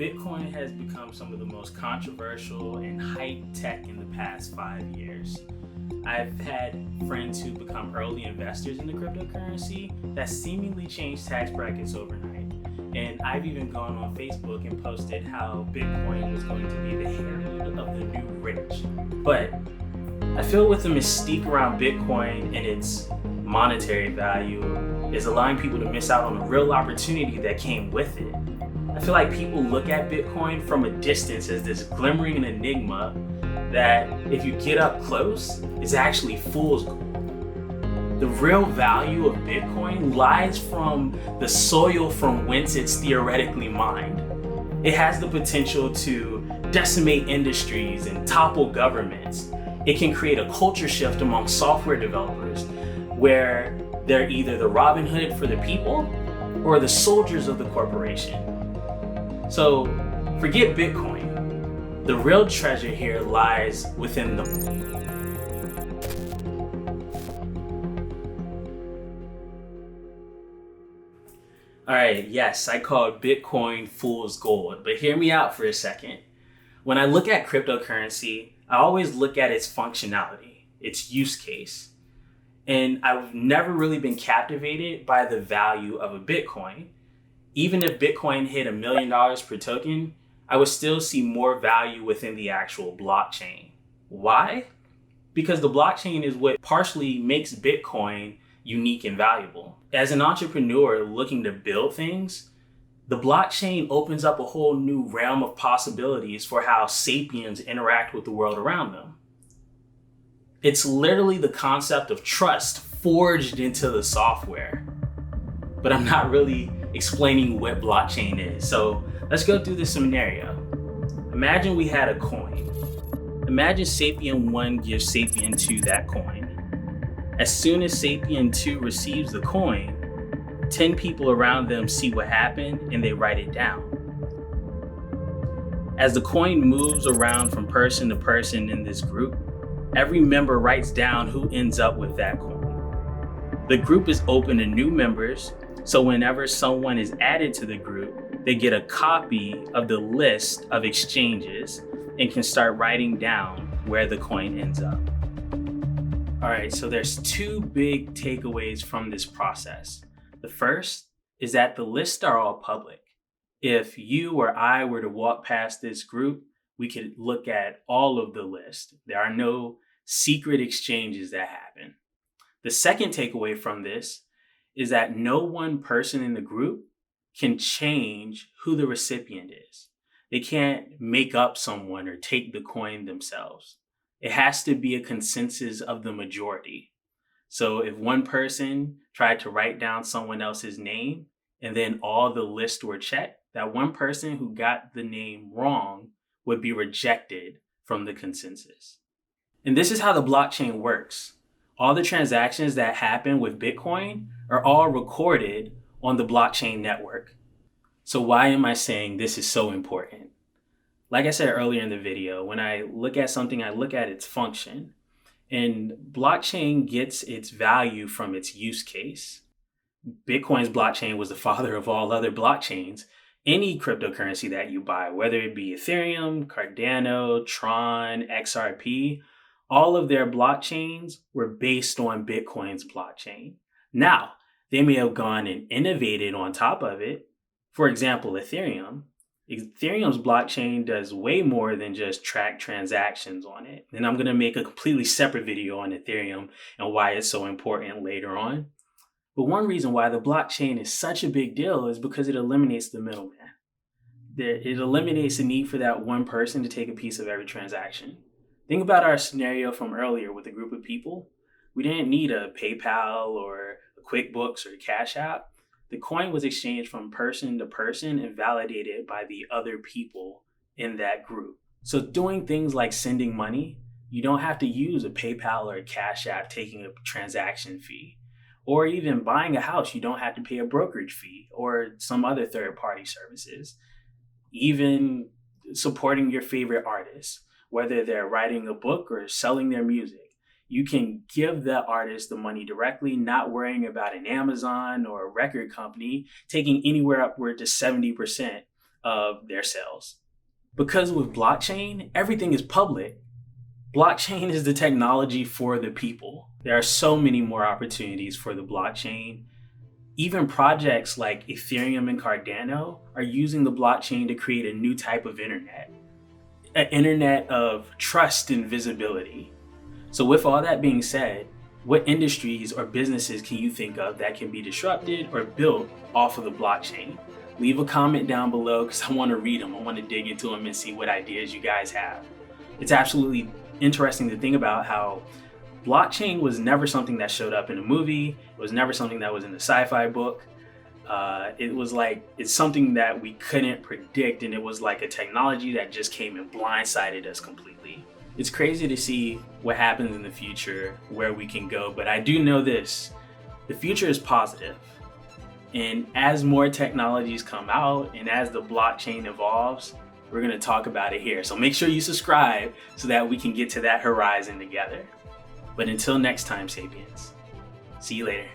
Bitcoin has become some of the most controversial and hype tech in the past 5 years. I've had friends who become early investors in the cryptocurrency that seemingly changed tax brackets overnight. And I've even gone on Facebook and posted how Bitcoin was going to be the herald of the new rich. But I feel with the mystique around Bitcoin and its monetary value is allowing people to miss out on the real opportunity that came with it. I feel like people look at Bitcoin from a distance as this glimmering enigma that if you get up close, is actually fool's gold. The real value of Bitcoin lies from the soil from whence it's theoretically mined. It has the potential to decimate industries and topple governments. It can create a culture shift among software developers where they're either the Robin Hood for the people or the soldiers of the corporation. So forget Bitcoin. The real treasure here lies within the... All right, yes, I called Bitcoin fool's gold, but hear me out for a second. When I look at cryptocurrency, I always look at its functionality, its use case. And I've never really been captivated by the value of a Bitcoin. Even if Bitcoin hit $1 million per token, I would still see more value within the actual blockchain. Why? Because the blockchain is what partially makes Bitcoin unique and valuable. As an entrepreneur looking to build things, the blockchain opens up a whole new realm of possibilities for how sapiens interact with the world around them. It's literally the concept of trust forged into the software. But I'm not really explaining what blockchain is. So let's go through this scenario. Imagine we had a coin. Imagine Sapien 1 gives Sapien 2 that coin. As soon as Sapien 2 receives the coin, 10 people around them see what happened and they write it down. As the coin moves around from person to person in this group, every member writes down who ends up with that coin. The group is open to new members, so whenever someone is added to the group, they get a copy of the list of exchanges and can start writing down where the coin ends up. All right, so there's two big takeaways from this process. The first is that the lists are all public. If you or I were to walk past this group, we could look at all of the list. There are no secret exchanges that happen. The second takeaway from this is that no one person in the group can change who the recipient is. They can't make up someone or take the coin themselves. It has to be a consensus of the majority. So if one person tried to write down someone else's name and then all the lists were checked, that one person who got the name wrong would be rejected from the consensus. And this is how the blockchain works. All the transactions that happen with Bitcoin are all recorded on the blockchain network. So why am I saying this is so important? Like I said earlier in the video, when I look at something, I look at its function. And blockchain gets its value from its use case. Bitcoin's blockchain was the father of all other blockchains. Any cryptocurrency that you buy, whether it be Ethereum, Cardano, Tron, XRP, all of their blockchains were based on Bitcoin's blockchain. Now, they may have gone and innovated on top of it. For example, Ethereum's blockchain does way more than just track transactions on it. And I'm going to make a completely separate video on Ethereum and why it's so important later on. But one reason why the blockchain is such a big deal is because it eliminates the middleman. It eliminates the need for that one person to take a piece of every transaction. Think about our scenario from earlier with a group of people. We didn't need a PayPal or a QuickBooks or a Cash App. The coin was exchanged from person to person and validated by the other people in that group. So doing things like sending money, you don't have to use a PayPal or a Cash App taking a transaction fee. Or even buying a house, you don't have to pay a brokerage fee or some other third-party services. Even supporting your favorite artists, whether they're writing a book or selling their music. You can give the artist the money directly, not worrying about an Amazon or a record company taking anywhere upward to 70% of their sales. Because with blockchain, everything is public. Blockchain is the technology for the people. There are so many more opportunities for the blockchain. Even projects like Ethereum and Cardano are using the blockchain to create a new type of internet, an internet of trust and visibility. So with all that being said, what industries or businesses can you think of that can be disrupted or built off of the blockchain? Leave a comment down below because I want to read them. I want to dig into them and see what ideas you guys have. It's absolutely interesting to think about how blockchain was never something that showed up in a movie. It was never something that was in a sci-fi book. It was like, it's something that we couldn't predict, and it was like a technology that just came and blindsided us completely. It's crazy to see what happens in the future, where we can go, but I do know this, the future is positive. And as more technologies come out and as the blockchain evolves, we're going to talk about it here. So make sure you subscribe so that we can get to that horizon together. But until next time, Sapiens, see you later.